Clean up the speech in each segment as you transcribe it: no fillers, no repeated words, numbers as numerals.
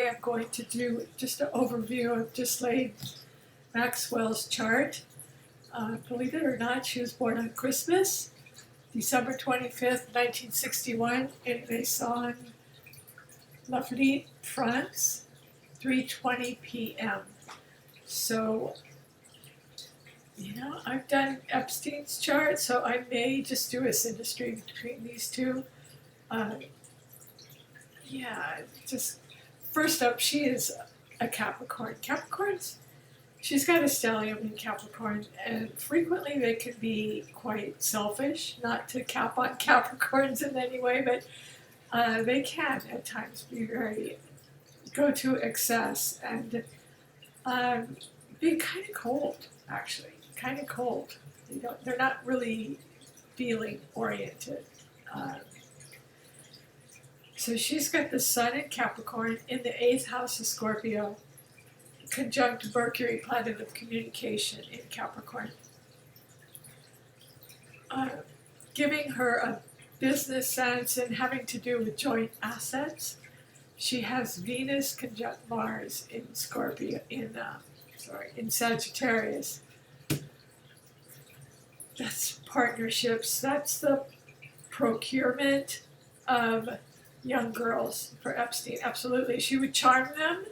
I'm going to do just an overview of Ghislaine Maxwell's chart. Believe it or not, she was born on Christmas, December 25th, 1961, in Maison, Lafayette, France, 3:20 p.m. So, I've done Epstein's chart, so I may just do a synastry between these two. Just first up, she is a Capricorn. Capricorns, she's got a stellium in Capricorn, and frequently they can be quite selfish, not to cap on Capricorns in any way, but they can at times go to excess and be kind of cold, actually, kind of cold. They're not really feeling oriented. So she's got the Sun in Capricorn in the 8th house of Scorpio, conjunct Mercury, planet of communication, in Capricorn, giving her a business sense and having to do with joint assets. She has Venus conjunct Mars in Scorpio, in Sagittarius. That's partnerships. That's the procurement of young girls for Epstein. Absolutely. She would charm them.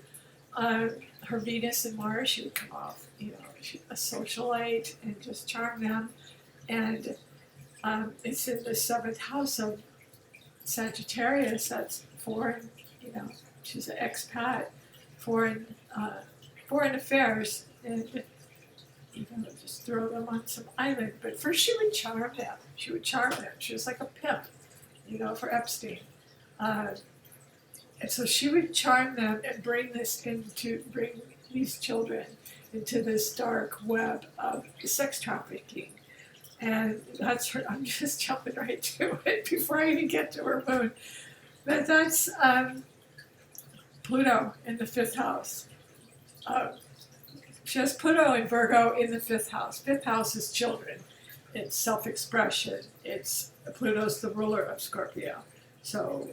Her Venus and Mars, she would come off, a socialite and just charm them. And it's in the 7th house of Sagittarius. That's foreign, she's an expat, foreign affairs, and just throw them on some island. But first she would charm them. She was like a pimp, for Epstein. And so she would charm them and bring these children into this dark web of sex trafficking. And that's her. I'm just jumping right to it before I even get to her moon. But that's Pluto in the 5th house. She has Pluto and Virgo in the 5th house. 5th house is children. It's self-expression. Pluto's the ruler of Scorpio. So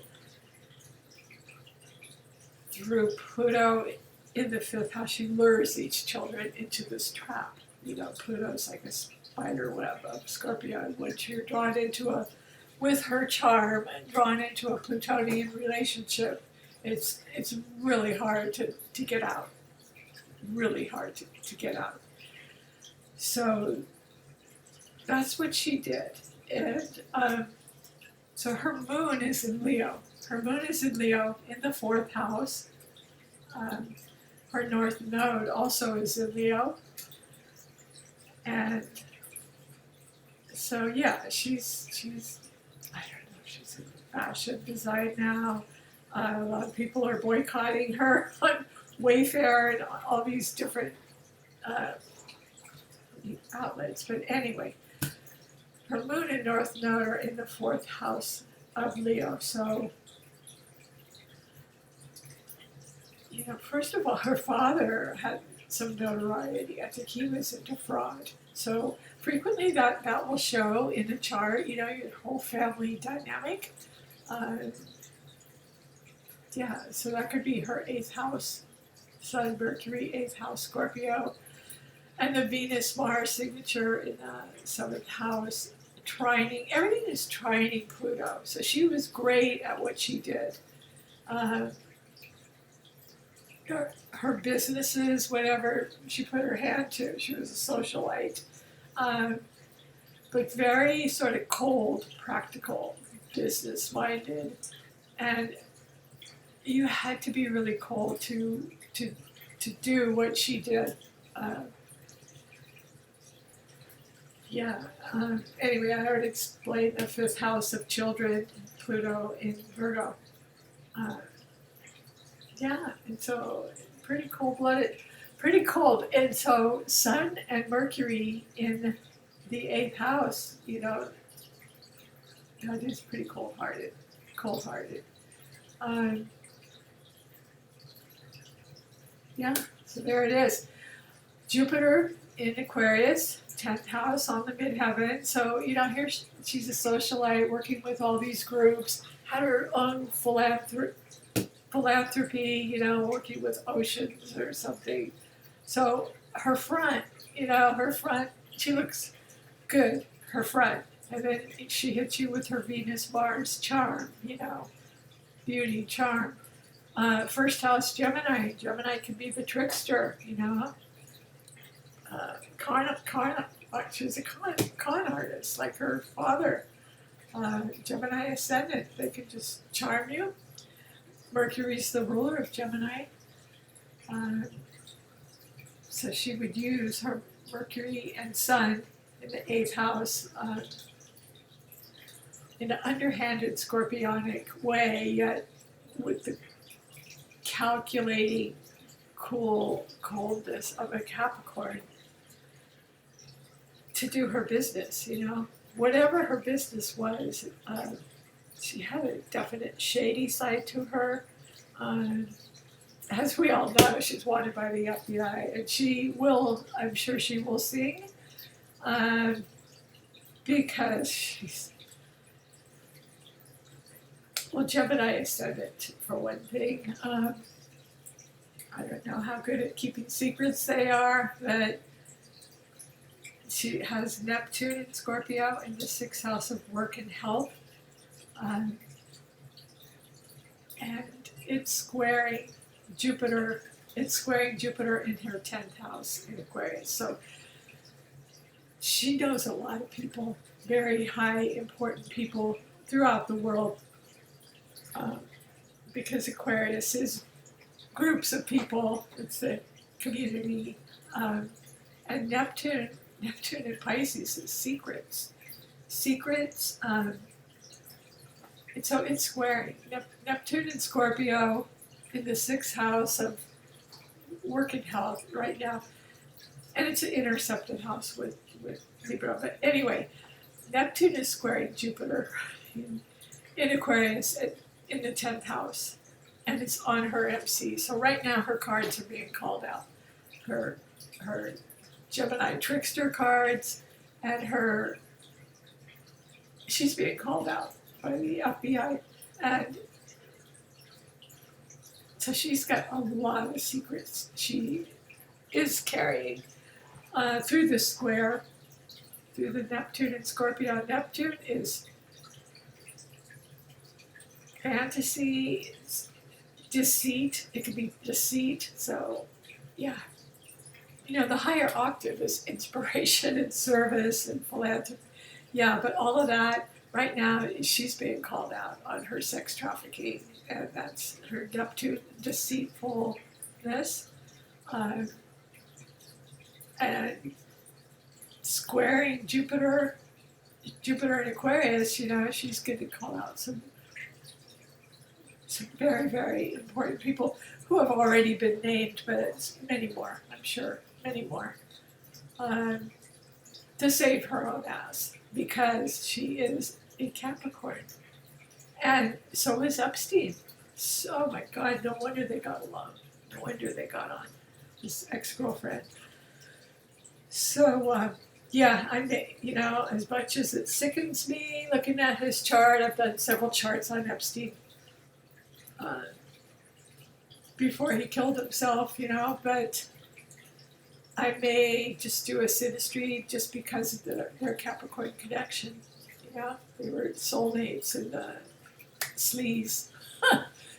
through Pluto in the 5th house, she lures these children into this trap. Pluto's like a spider web of Scorpio. And once you're drawn with her charm and drawn into a Plutonian relationship, it's really hard to get out. Really hard to get out. So that's what she did. And so her moon is in Leo. Her moon is in Leo in the 4th house. Her north node also is in Leo. And so she's I don't know, she's in fashion design now. A lot of people are boycotting her on Wayfair and all these different outlets. But anyway, her moon and north node are in the 4th house of Leo. So, first of all, her father had some notoriety. I think he was into fraud. So frequently that will show in the chart, your whole family dynamic. So that could be her 8th house, Sun, Mercury, 8th house, Scorpio, and the Venus-Mars signature in the 7th house, trining. Everything is trining Pluto. So she was great at what she did. Her businesses, whatever she put her hand to, she was a socialite. But very sort of cold, practical, business-minded. And you had to be really cold to do what she did. Anyway, I already explained the 5th house of children, Pluto in Virgo. And so pretty cold-blooded, pretty cold. And so Sun and Mercury in the 8th house, that is pretty cold-hearted. So there it is. Jupiter in Aquarius, 10th house on the midheaven. So, here she's a socialite working with all these groups, had her own philanthropy, working with oceans or something. So her front, she looks good, her front. And then she hits you with her Venus, Mars charm, beauty, charm. First house, Gemini. Gemini can be the trickster, she's a con artist, like her father. Gemini ascendant, they can just charm you. Mercury's the ruler of Gemini. So she would use her Mercury and Sun in the 8th house in an underhanded scorpionic way, yet with the calculating, cool coldness of a Capricorn to do her business, Whatever her business was, she had a definite shady side to her. As we all know, she's wanted by the FBI, and I'm sure she will sing, because she's, Gemini ascendant, for one thing. I don't know how good at keeping secrets they are, but she has Neptune in Scorpio in the 6th house of work and health. And it's squaring Jupiter. It's squaring Jupiter in her 10th house in Aquarius. So she knows a lot of people, very high, important people throughout the world, because Aquarius is groups of people. It's a community. And Neptune in Pisces is secrets. So it's squaring Neptune in Scorpio in the 6th house of work and health right now, and it's an intercepted house with Libra. But anyway, Neptune is squaring Jupiter in Aquarius in the 10th house, and it's on her MC. So right now her cards are being called out. Her Gemini trickster cards, and she's being called out by the FBI, and so she's got a lot of secrets she is carrying through the square, through the Neptune and Scorpio. Neptune is fantasy, it's deceit. It can be deceit. So, yeah. The higher octave is inspiration and service and philanthropy. Yeah, but all of that, right now, she's being called out on her sex trafficking, and that's her Neptune deceitfulness. And squaring Jupiter in Aquarius, she's going to call out some very, very important people who have already been named, but it's many more, I'm sure, many more, to save her own ass, because she is a Capricorn. And so is Epstein. So, oh my God, no wonder they got along. No wonder they got on. His ex-girlfriend. So, yeah, as much as it sickens me looking at his chart, I've done several charts on Epstein before he killed himself, but I may just do a synastry just because of their Capricorn connection. They were soulmates and sleaze.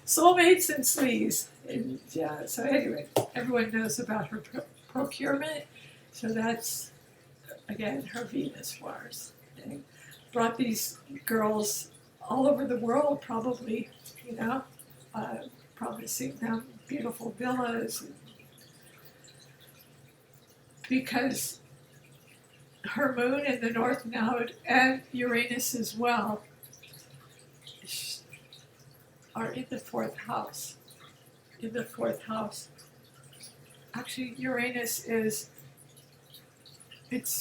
Soulmates and sleaze. And yeah, so anyway, everyone knows about her procurement. So that's, again, her Venus Mars. And brought these girls all over the world, probably, promising them beautiful villas. Because her moon in the North Node and Uranus as well are in the 4th house. In the 4th house. Actually, Uranus it's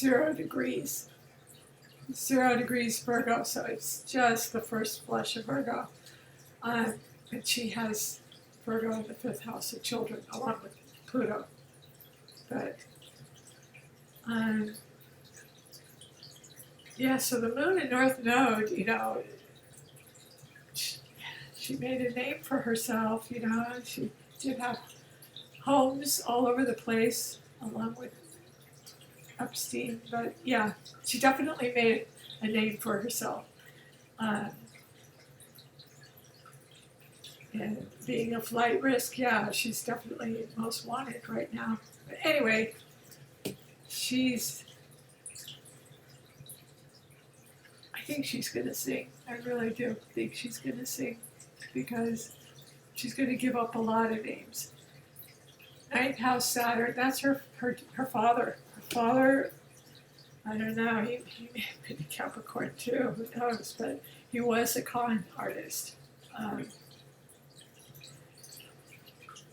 0 degrees. 0 degrees Virgo, so it's just the first flush of Virgo. And she has Virgo in the 5th house of children, along with Pluto. But, yeah, so the moon in North Node, she made a name for herself, you know. She did have homes all over the place, along with Epstein. But yeah, she definitely made a name for herself. Um, and being a flight risk, yeah, she's definitely most wanted right now. But anyway, I think she's gonna sing. I really do think she's gonna sing because she's gonna give up a lot of names. Ninth house Saturn, that's her father. Her father, I don't know, he may have been a Capricorn too, who knows, but he was a con artist. Um,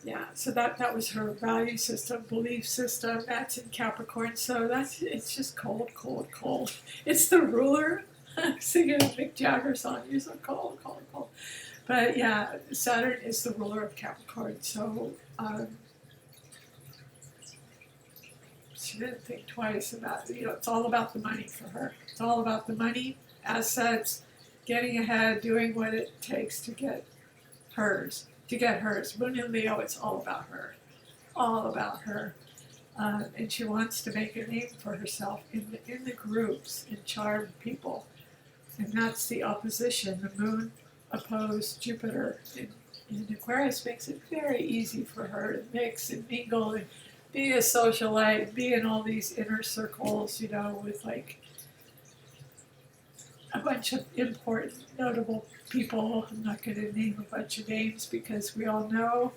yeah, so that was her value system, belief system, that's in Capricorn, so it's just cold, cold, cold. It's the ruler. I'm singing a Mick Jagger song, you're so cold, cold, cold. But yeah, Saturn is the ruler of Capricorn, so she didn't think twice about it. You know, it's all about the money for her. It's all about the money, assets, getting ahead, doing what it takes to get hers. Moon and Leo, it's all about her. All about her. And she wants to make a name for herself in the groups and charm people. And that's the opposition. The moon opposed Jupiter in Aquarius makes it very easy for her to mix and mingle and be a socialite, be in all these inner circles, you know, with like a bunch of important, notable people. I'm not going to name a bunch of names because we all know.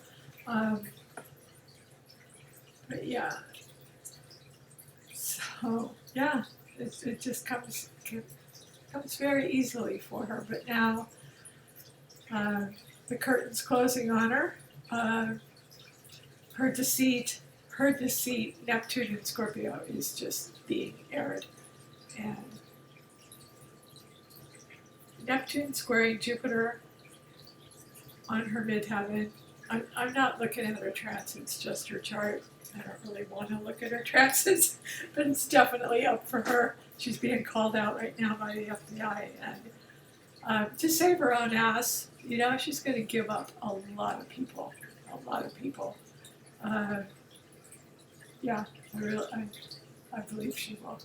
But yeah. So, yeah, it just comes very easily for her. But now the curtain's closing on her. Her deceit, Neptune in Scorpio is just being aired. And Neptune squaring Jupiter on her midheaven. I'm not looking at her transits, just her chart. I don't really want to look at her transits, but it's definitely up for her. She's being called out right now by the FBI. And to save her own ass, you know, she's going to give up a lot of people. Yeah, I believe she will.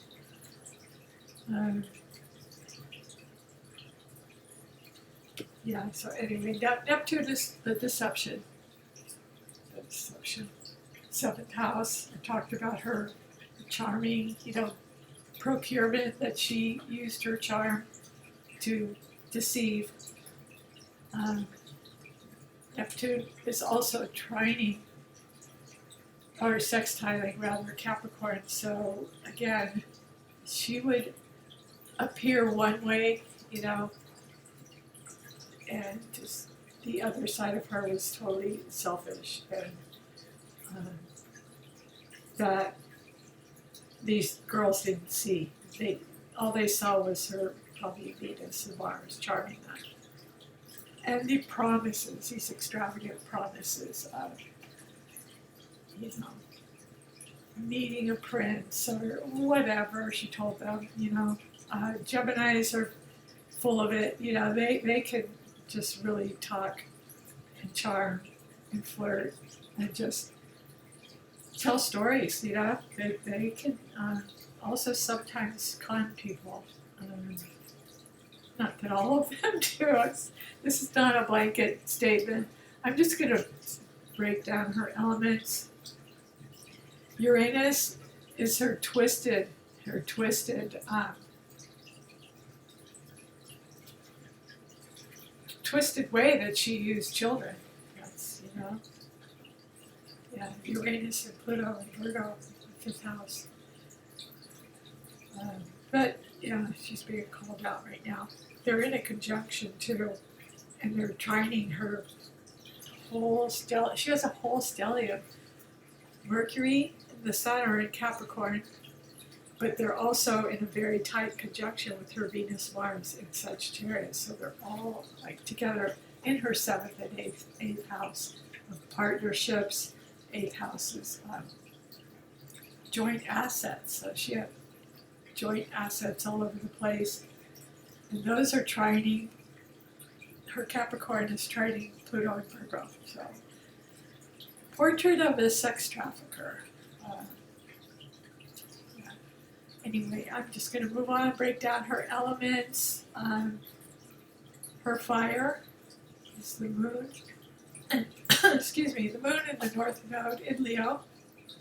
Yeah, so anyway, Neptune is the deception. Seventh house, I talked about her charming, you know, procurement, that she used her charm to deceive. Neptune is also trining, or sextiling rather, Capricorn. So again, she would appear one way, you know, and just the other side of her was totally selfish, and that these girls didn't see. All they saw was her probably Venus and Mars charming them. And the promises, these extravagant promises of, you know, meeting a prince or whatever she told them, you know. Geminis are full of it, you know, they can just really talk and charm and flirt and just tell stories, you know. They can also sometimes con people. Not that all of them do. This is not a blanket statement. I'm just going to break down her elements. Uranus is her twisted way that she used children. That's, you know, yeah, Uranus and Pluto and Virgo, the 5th house. But yeah, she's being called out right now. They're in a conjunction too, and they're trining her whole stellium. She has a whole stellium. Mercury and the Sun are in Capricorn, but they're also in a very tight conjunction with her Venus, Mars in Sagittarius. So they're all like together in her 7th and 8th house of partnerships. 8th house is joint assets. So she had joint assets all over the place. And those are trining her Capricorn is trining Pluto and Virgo. So, portrait of a sex trafficker. Yeah. Anyway, I'm just going to move on and break down her elements. Her fire is the moon. Excuse me, the moon in the North Node in Leo,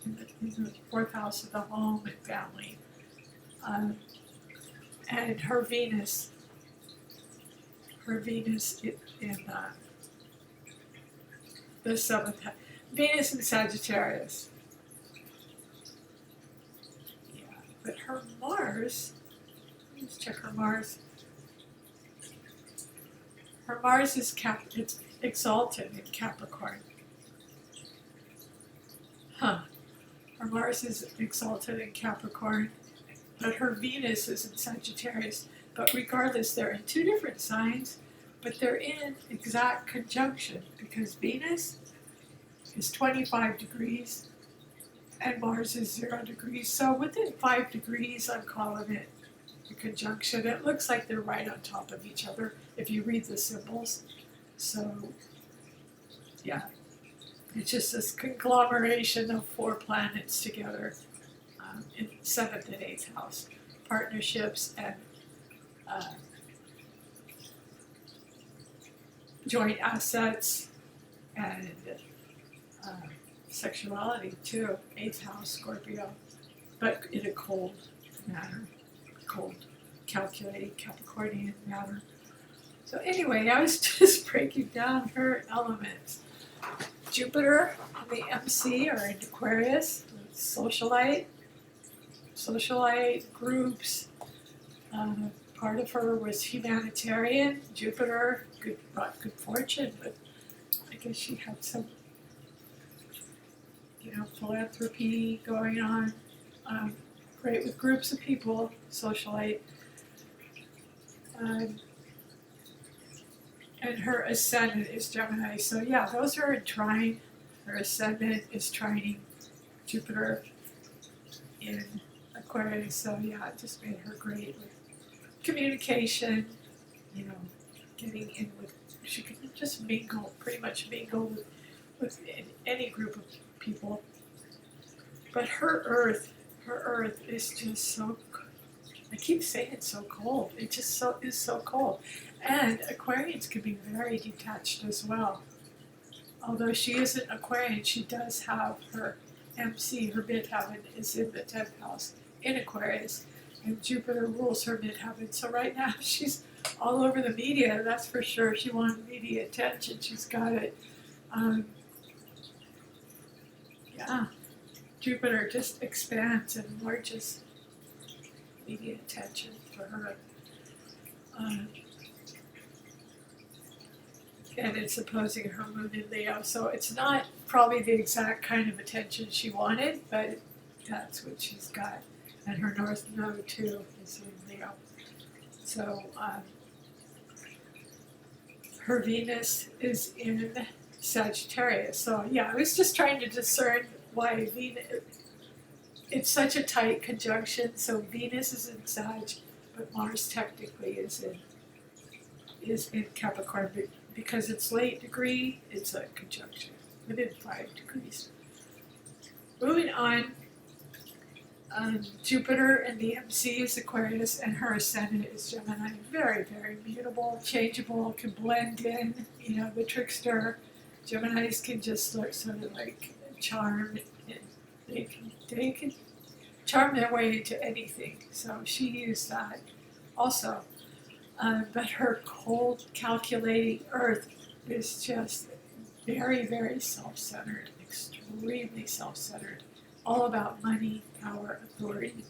in the fourth house of the home and family. And her Venus in the seventh house. Venus in Sagittarius. Yeah, but her Mars, let's check her Mars. Her Mars is it's exalted in Capricorn. Her Mars is exalted in Capricorn, but her Venus is in Sagittarius. But regardless, they're in two different signs, but they're in exact conjunction because Venus is 25 degrees and Mars is 0 degrees. So within 5 degrees, I'm calling it a conjunction. It looks like they're right on top of each other if you read the symbols. So, yeah, it's just this conglomeration of 4 planets together in 7th and 8th house. Partnerships and joint assets and sexuality too. 8th house, Scorpio, but in a cold manner, cold, calculating Capricornian manner. So anyway, I was just breaking down her elements. Jupiter and the MC are in Aquarius, socialite groups. Part of her was humanitarian. Jupiter brought good fortune, but I guess she had some, philanthropy going on. Great with groups of people, socialite. And her ascendant is Gemini. So yeah, those are in trine. Her ascendant is trining Jupiter in Aquarius. So yeah, it just made her great with communication, getting in with, she could just pretty much mingle with any group of people. But her earth is just so, I keep saying it's so cold. It just is so cold. And Aquarians can be very detached as well. Although she isn't Aquarian, she does have her MC, her midheaven is in the 10th house in Aquarius. And Jupiter rules her midheaven. So right now she's all over the media, that's for sure. She wanted media attention. She's got it. Yeah. Jupiter just expands and enlarges media attention for her. And it's opposing her moon in Leo. So it's not probably the exact kind of attention she wanted, but that's what she's got. And her North Node too is in Leo. So her Venus is in Sagittarius. So yeah, I was just trying to discern why Venus, it's such a tight conjunction. So Venus is in Sag, but Mars technically is in Capricorn. But because it's late degree, it's a conjunction within 5 degrees. Moving on, Jupiter and the MC is Aquarius, and her ascendant is Gemini. Very, very mutable, changeable, can blend in. The trickster. Geminis can just sort of like charm, and they can charm their way into anything. So she used that also. But her cold, calculating Earth is just very, very self-centered, extremely self-centered, all about money, power, authority.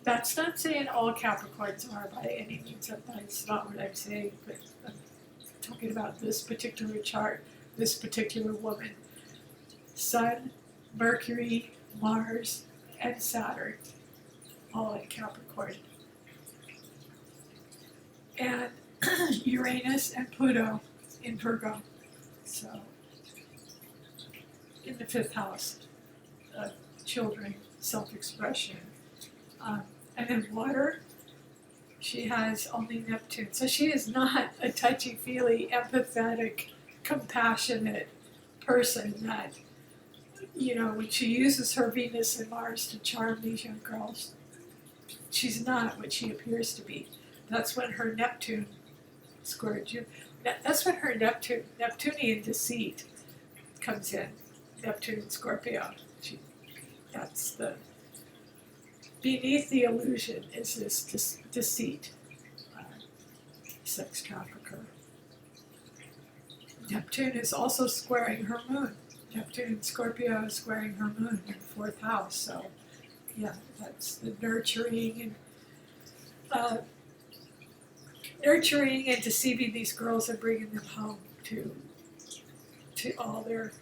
That's not saying all Capricorns are by any means. That's not what I'm saying, but I'm talking about this particular chart, this particular woman. Sun, Mercury, Mars, and Saturn, all in Capricorn. And Uranus and Pluto in Virgo. So, in the 5th house, children, self-expression. And then water, She has only Neptune. So she is not a touchy-feely, empathetic, compassionate person that, when she uses her Venus and Mars to charm these young girls, she's not what she appears to be. That's when her Neptune squared you. That's when her Neptunian deceit comes in. Neptune and Scorpio. That's the beneath the illusion is this deceit, sex trafficker. Neptune is also squaring her moon. Neptune and Scorpio is squaring her moon in the 4th house. So, yeah, that's the nurturing and deceiving these girls and bringing them home to all their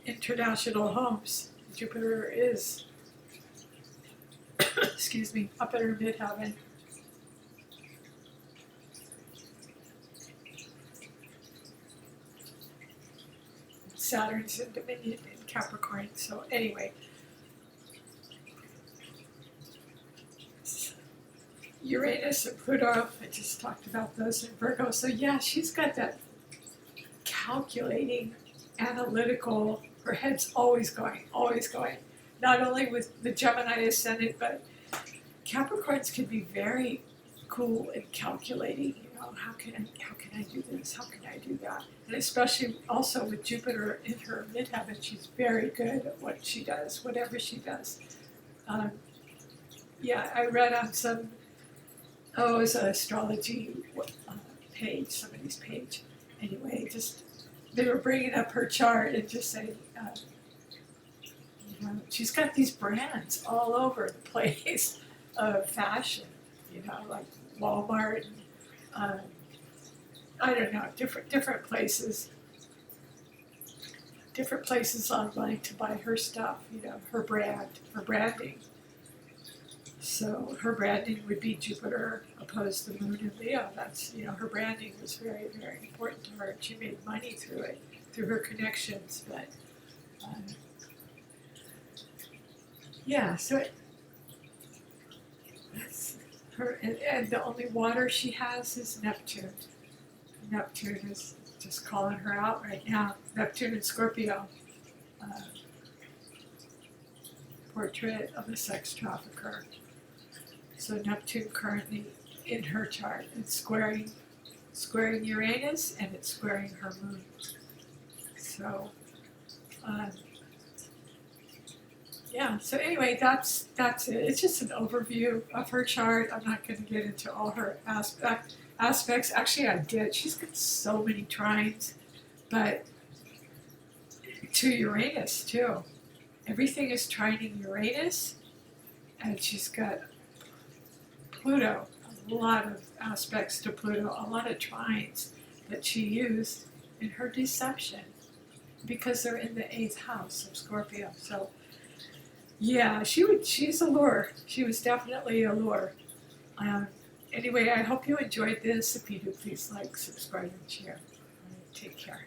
international homes. Jupiter is, excuse me, up at her midheaven. Saturn's in Dominion in Capricorn. So anyway, Uranus and Pluto, I just talked about those in Virgo. So yeah, she's got that calculating, analytical, her head's always going. Not only with the Gemini ascendant, but Capricorns can be very cool and calculating. How can I do this? How can I do that? And especially also with Jupiter in her midheaven, she's very good at what she does, whatever she does. I read on some, it was an astrology page, somebody's page. Anyway, they were bringing up her chart and just saying, she's got these brands all over the place of fashion, like Walmart and I don't know, different places online to buy her stuff, her branding. So her branding would be Jupiter opposed to the Moon and Leo. That's, her branding was very, very important to her. She made money through it, through her connections. But so that's her. And the only water she has is Neptune. Neptune is just calling her out right now. Neptune and Scorpio. Portrait of a sex trafficker. So Neptune currently in her chart, it's squaring Uranus and it's squaring her moon. So, so anyway, that's it. It's just an overview of her chart. I'm not going to get into all her aspects. Actually, I did. She's got so many trines, but to Uranus too. Everything is trining Uranus, and she's got Pluto, a lot of aspects to Pluto, a lot of trines that she used in her deception because they're in the 8th house of Scorpio. So, yeah, she's a lure. She was definitely a lure. Anyway, I hope you enjoyed this. If you do, please like, subscribe, and share. Take care.